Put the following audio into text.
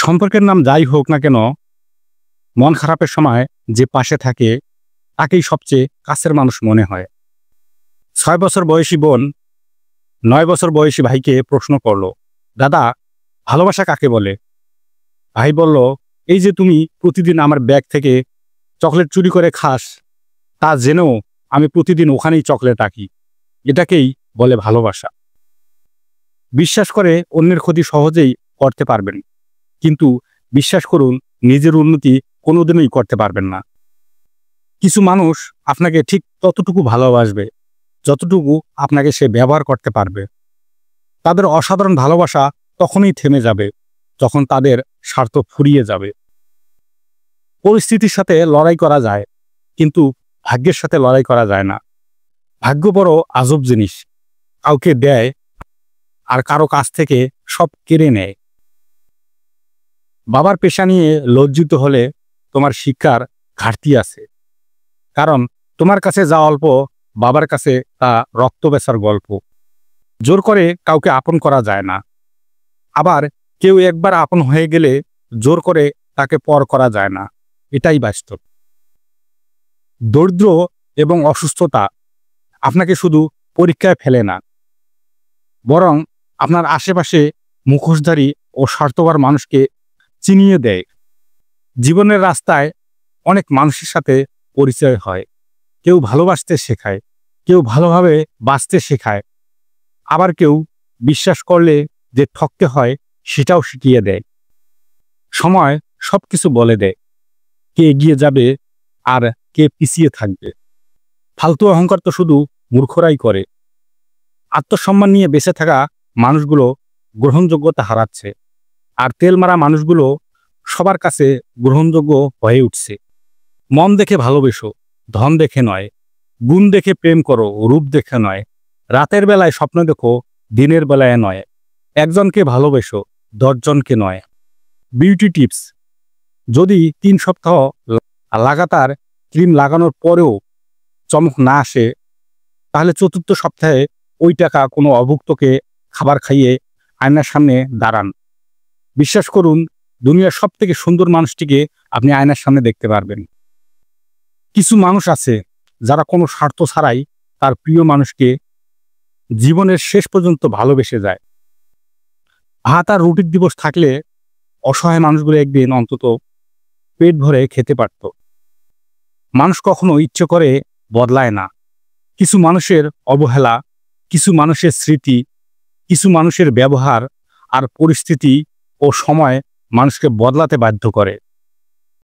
সম্পর্কের নাম যাই হোক না কেন, মন খারাপের সময় যে পাশে থাকে তাকেই সবচেয়ে কাছের মানুষ মনে হয়। ৬ বছর বয়সী বোন ৯ বছর বয়সী ভাইকে প্রশ্ন করল, দাদা, ভালোবাসা কাকে বলে? ভাই বলল, এই যে তুমি প্রতিদিন আমার ব্যাগ থেকে চকলেট চুরি করে খাস, তা জেনেও আমি প্রতিদিন ওখানেই চকলেট রাখি, এটাকেই বলে ভালোবাসা। বিশ্বাস করে অন্যের ক্ষতি সহজেই করতে পারবেন, কিন্তু বিশ্বাস করুন নিজের উন্নতি কোনোদিনই করতে পারবেন না। কিছু মানুষ আপনাকে ঠিক ততটুকু ভালোবাসবে যতটুকু আপনাকে সে ব্যবহার করতে পারবে। তাদের অসাধারণ ভালোবাসা তখনই থেমে যাবে যখন তাদের স্বার্থ ফুরিয়ে যাবে। পরিস্থিতির সাথে লড়াই করা যায়, কিন্তু ভাগ্যের সাথে লড়াই করা যায় না। ভাগ্য বড় আজব জিনিস, কাউকে দেয় আর কারো কাছ থেকে সব কেড়ে নেয়। বাবার পেশা নিয়ে লজ্জিত হলে তোমার শিক্ষার ঘাটতি আছে, কারণ তোমার কাছে যা অল্প বাবার কাছে তা রক্ত বেচার গল্প। জোর করে কাউকে আপন করা যায় না, আবার কেউ একবার আপন হয়ে গেলে জোর করে তাকে পর করা যায় না, এটাই বাস্তব। দরিদ্র এবং অসুস্থতা আপনাকে শুধু পরীক্ষায় ফেলে না, বরং আপনার আশেপাশে মুখোশধারী ও স্বার্থপর মানুষকে চিনিয়ে দেয়। জীবনের রাস্তায় অনেক মানুষের সাথে পরিচয় হয়, কেউ ভালোবাসতে শেখায়, কেউ ভালোভাবে বাঁচতে শেখায়, আবার কেউ বিশ্বাস করলে যে ঠকতে হয় সেটাও শিখিয়ে দেয়। সময় সবকিছু বলে দেয়, কে এগিয়ে যাবে আর কে পিছিয়ে থাকবে। ফালতু অহংকার তো শুধু মূর্খরাই করে। আত্মসম্মান নিয়ে বেঁচে থাকা মানুষগুলো গ্রহণযোগ্যতা হারাচ্ছে, আর তেল মারা মানুষগুলো সবার কাছে গ্রহণযোগ্য হয়ে উঠছে। মন দেখে ভালোবেসো, ধন দেখে নয়। গুণ দেখে প্রেম করো, রূপ দেখে নয়। রাতের বেলায় স্বপ্ন দেখো, দিনের বেলায় নয়। একজনকে ভালোবেসো, ১০ জনকে নয়। বিউটি টিপস: যদি ৩ সপ্তাহ লাগাতার ক্রিম লাগানোর পরেও চমক না আসে, তাহলে ৪র্থ সপ্তাহে ওই টাকা কোনো অভুক্তকে খাবার খাইয়ে আয়নার সামনে দাঁড়ান। বিশ্বাস করুন, দুনিয়ার সবথেকে সুন্দর মানুষটিকে আপনি আয়নার সামনে দেখতে পারবেন। কিছু মানুষ আছে যারা কোনো স্বার্থ ছাড়াই তার প্রিয় মানুষকে জীবনের শেষ পর্যন্ত ভালোবেসে যায়। ভাত আর রুটির দিবস থাকলে অসহায় মানুষগুলো একদিন অন্তত পেট ভরে খেতে পারত। মানুষ কখনো ইচ্ছে করে বদলায় না। কিছু মানুষের অবহেলা, কিছু মানুষের স্মৃতি, কিছু মানুষের ব্যবহার আর পরিস্থিতি ও সময় মানুষকে বদলাতে বাধ্য করে।